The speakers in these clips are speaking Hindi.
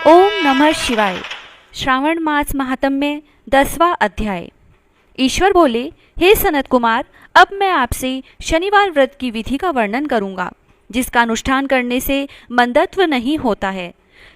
ओम नमः शिवाय। श्रावण मास महात्म्य 10वां अध्याय। ईश्वर बोले, हे सनत कुमार, अब मैं आपसे शनिवार व्रत की विधि का वर्णन करूंगा, जिसका अनुष्ठान करने से मंदत्व नहीं होता है।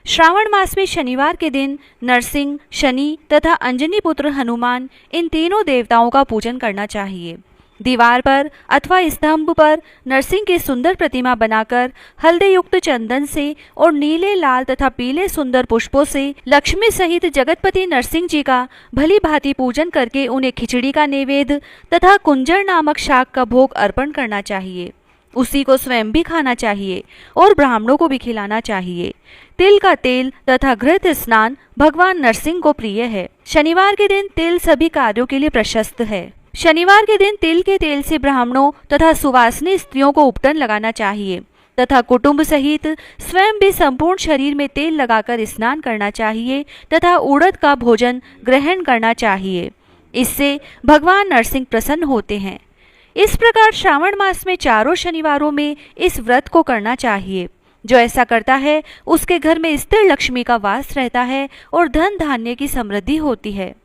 श्रावण मास में शनिवार के दिन नरसिंह, शनि तथा अंजनी पुत्र हनुमान, इन तीनों देवताओं का पूजन करना चाहिए। दीवार पर अथवा स्तंभ पर नरसिंह की सुंदर प्रतिमा बनाकर हल्दी युक्त चंदन से और नीले, लाल तथा पीले सुंदर पुष्पों से लक्ष्मी सहित जगतपति नरसिंह जी का भली भांति पूजन करके उन्हें खिचड़ी का नैवेद्य तथा कुंजर नामक शाक का भोग अर्पण करना चाहिए। उसी को स्वयं भी खाना चाहिए और ब्राह्मणों को भी खिलाना चाहिए। तिल का तेल तथा घृत स्नान भगवान नरसिंह को प्रिय है। शनिवार के दिन तिल सभी कार्यों के लिए प्रशस्त है। शनिवार के दिन तिल के तेल से ब्राह्मणों तथा सुवासिनी स्त्रियों को उपटन लगाना चाहिए तथा कुटुंब सहित स्वयं भी संपूर्ण शरीर में तेल लगाकर स्नान करना चाहिए तथा उड़द का भोजन ग्रहण करना चाहिए। इससे भगवान नरसिंह प्रसन्न होते हैं। इस प्रकार श्रावण मास में चारों शनिवारों में इस व्रत को करना चाहिए। जो ऐसा करता है उसके घर में स्थिर लक्ष्मी का वास रहता है और धन धान्य की समृद्धि होती है।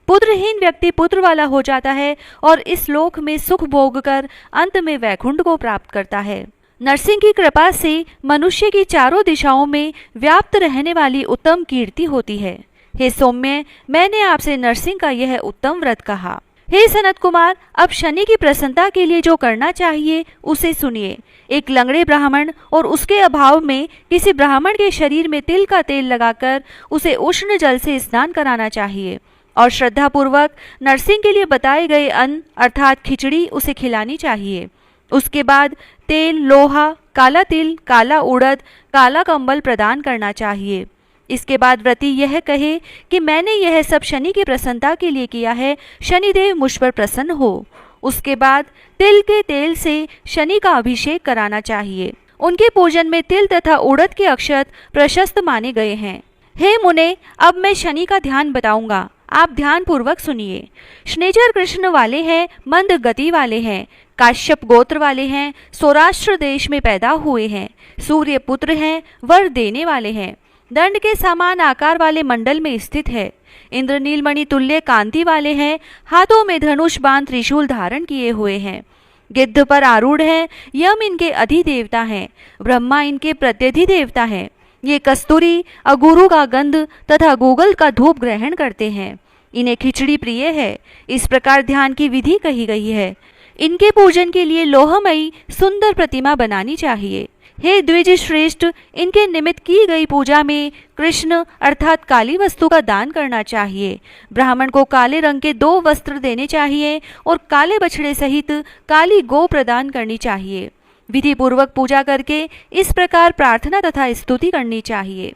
पुत्रहीन व्यक्ति पुत्र वाला हो जाता है और इस लोक में सुख भोग कर अंत में वैकुंठ को प्राप्त करता है। नरसिंह की कृपा से मनुष्य की चारों दिशाओं में व्याप्त रहने वाली उत्तम कीर्ति होती है। हे सौम्य, मैंने आपसे नरसिंह का यह उत्तम व्रत कहा। हे सनत कुमार, अब शनि की प्रसन्नता के लिए जो करना चाहिए उसे सुनिए। एक लंगड़े ब्राह्मण और उसके अभाव में किसी ब्राह्मण के शरीर में तिल का तेल लगाकर उसे उष्ण जल से स्नान कराना चाहिए और श्रद्धा पूर्वक नरसिंह के लिए बताए गए अन्न अर्थात खिचड़ी उसे खिलानी चाहिए। उसके बाद तेल, लोहा, काला तिल, काला उड़द, काला कंबल प्रदान करना चाहिए। इसके बाद व्रती यह कहे कि मैंने यह सब शनि की प्रसन्नता के लिए किया है, शनिदेव मुझ पर प्रसन्न हो। उसके बाद तिल के तेल से शनि का अभिषेक कराना चाहिए। उनके पूजन में तिल तथा उड़द के अक्षत प्रशस्त माने गए हैं। हे मुने, अब मैं शनि का ध्यान बताऊंगा, आप ध्यान पूर्वक सुनिए। शनिचर कृष्ण वाले हैं, मंद गति वाले हैं, काश्यप गोत्र वाले हैं, सौराष्ट्र देश में पैदा हुए हैं, सूर्य पुत्र हैं, वर देने वाले हैं, दंड के समान आकार वाले मंडल में स्थित है, इंद्र नीलमणि तुल्य कांति वाले हैं, हाथों में धनुष बाण त्रिशूल धारण किए हुए हैं, गिद्ध पर आरूढ़ हैं, यम इनके अधिदेवता हैं, ब्रह्मा इनके प्रत्यधिदेवता हैं। ये कस्तूरी, अगुरु का गंध तथा गूगल का धूप ग्रहण करते हैं। इन्हें खिचड़ी प्रिय है। इस प्रकार ध्यान की विधि कही गई है। इनके पूजन के लिए लोहमयी सुंदर प्रतिमा बनानी चाहिए। हे द्विज श्रेष्ठ, इनके निमित्त की गई पूजा में कृष्ण अर्थात काली वस्तु का दान करना चाहिए। ब्राह्मण को काले रंग के 2 वस्त्र देने चाहिए और काले बछड़े सहित काली गौ प्रदान करनी चाहिए। विधि पूर्वक पूजा करके इस प्रकार प्रार्थना तथा स्तुति करनी चाहिए।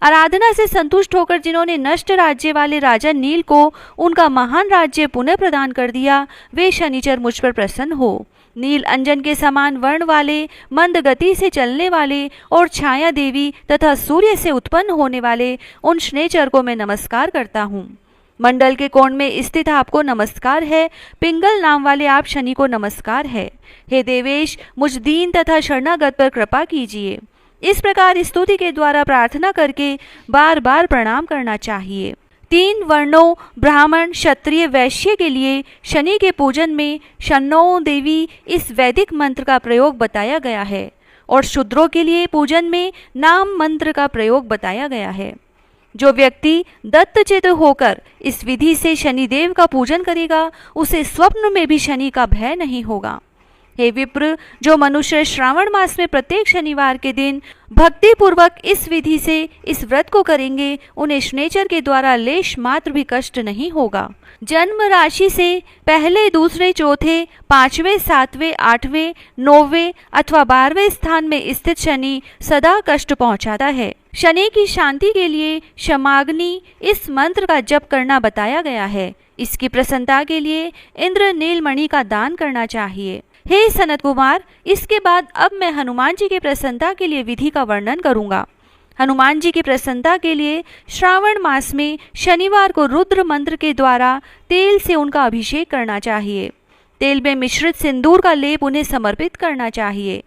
आराधना से संतुष्ट होकर जिन्होंने नष्ट राज्य वाले राजा नील को उनका महान राज्य पुनः प्रदान कर दिया, वे शनिचर मुझ पर प्रसन्न हो। नील अंजन के समान वर्ण वाले, मंद गति से चलने वाले और छाया देवी तथा सूर्य से उत्पन्न होने वाले उन शनिचर को मैं नमस्कार करता हूँ। मंडल के कोण में स्थित आपको नमस्कार है। पिंगल नाम वाले आप शनि को नमस्कार है। हे देवेश, मुझ दीन तथा शरणागत पर कृपा कीजिए। इस प्रकार स्तुति के द्वारा प्रार्थना करके बार बार प्रणाम करना चाहिए। 3 वर्णों ब्राह्मण, क्षत्रिय, वैश्य के लिए शनि के पूजन में शन्नो देवी इस वैदिक मंत्र का प्रयोग बताया गया है और शूद्रों के लिए पूजन में नाम मंत्र का प्रयोग बताया गया है। जो व्यक्ति दत्तचित होकर इस विधि से शनिदेव का पूजन करेगा, उसे स्वप्न में भी शनि का भय नहीं होगा। हे विप्र, जो मनुष्य श्रावण मास में प्रत्येक शनिवार के दिन भक्ति पूर्वक इस विधि से इस व्रत को करेंगे, उन्हें शनिचर के द्वारा लेश मात्र भी कष्ट नहीं होगा। जन्म राशि से पहले, दूसरे, चौथे, 5वें, 7वें, 8वें, 9वें अथवा 12वें स्थान में स्थित शनि सदा कष्ट पहुंचाता है। शनि की शांति के लिए क्षमाग्नि इस मंत्र का जप करना बताया गया है। इसकी प्रसन्नता के लिए इंद्र नीलमणि का दान करना चाहिए। हे सनत कुमार, इसके बाद अब मैं हनुमान जी की प्रसन्नता के लिए विधि का वर्णन करूंगा। हनुमान जी की प्रसन्नता के लिए श्रावण मास में शनिवार को रुद्र मंत्र के द्वारा तेल से उनका अभिषेक करना चाहिए। तेल में मिश्रित सिंदूर का लेप उन्हें समर्पित करना चाहिए।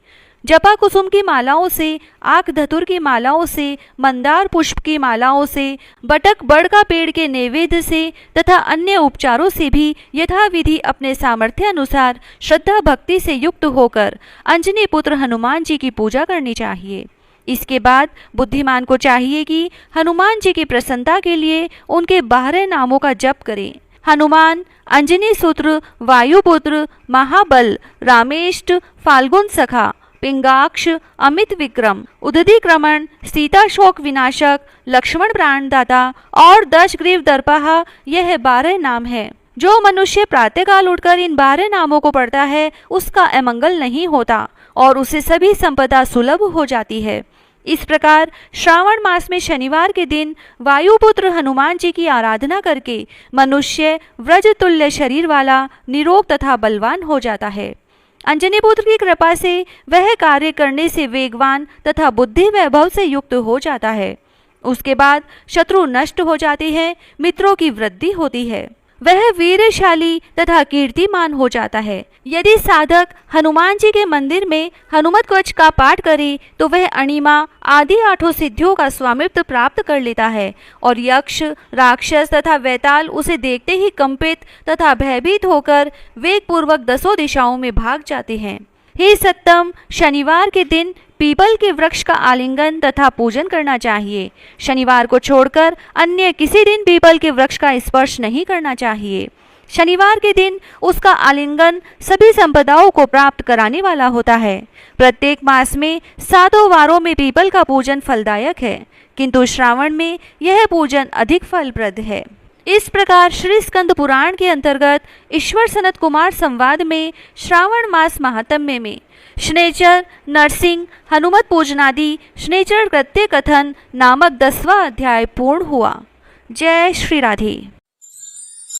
जपा कुसुम की मालाओं से, आक धतुर की मालाओं से, मंदार पुष्प की मालाओं से, बटक बड़ का पेड़ के नैवेद्य से तथा अन्य उपचारों से भी यथाविधि अपने सामर्थ्य अनुसार श्रद्धा भक्ति से युक्त होकर अंजनी पुत्र हनुमान जी की पूजा करनी चाहिए। इसके बाद बुद्धिमान को चाहिए कि हनुमान जी की प्रसन्नता के लिए उनके 12 नामों का जप करें। हनुमान, अंजनी सूत्र, वायुपुत्र, महाबल, रामेष्ट, फाल्गुन सखा, पिंगाक्ष, अमित विक्रम, उदधिक्रमण, सीता शोक विनाशक, लक्ष्मण प्राणदाता और दशग्रीव दर्पहा, यह 12 नाम है। जो मनुष्य प्रातःकाल उठकर इन 12 नामों को पढ़ता है उसका अमंगल नहीं होता और उसे सभी संपदा सुलभ हो जाती है। इस प्रकार श्रावण मास में शनिवार के दिन वायुपुत्र हनुमान जी की आराधना करके मनुष्य व्रज तुल्य शरीर वाला, निरोग तथा बलवान हो जाता है। अंजनी पुत्र की कृपा से वह कार्य करने से वेगवान तथा बुद्धि वैभव से युक्त हो जाता है। उसके बाद शत्रु नष्ट हो जाते हैं, मित्रों की वृद्धि होती है, वह वीरशाली तथा कीर्तिमान हो जाता है। यदि साधक हनुमान जी के मंदिर में हनुमत कवच का पाठ करे तो वह अणिमा आदि 8 सिद्धियों का स्वामित्व प्राप्त कर लेता है और यक्ष, राक्षस तथा वैताल उसे देखते ही कंपित तथा भयभीत होकर वेगपूर्वक 10 दिशाओं में भाग जाते हैं। हे सत्तम, शनिवार के दिन पीपल के वृक्ष का आलिंगन तथा पूजन करना चाहिए। शनिवार को छोड़कर अन्य किसी दिन पीपल के वृक्ष का स्पर्श नहीं करना चाहिए। शनिवार के दिन उसका आलिंगन सभी संपदाओं को प्राप्त कराने वाला होता है। प्रत्येक मास में 7 वारों में पीपल का पूजन फलदायक है, किंतु श्रावण में यह पूजन अधिक फलप्रद है। इस प्रकार श्री स्कंद पुराण के अंतर्गत ईश्वर सनत कुमार संवाद में श्रावण मास महात्म्य में शनैचर, नरसिंह, हनुमत पूजनादि शनैचर कृत्य कथन नामक 10वां अध्याय पूर्ण हुआ। जय श्री राधे।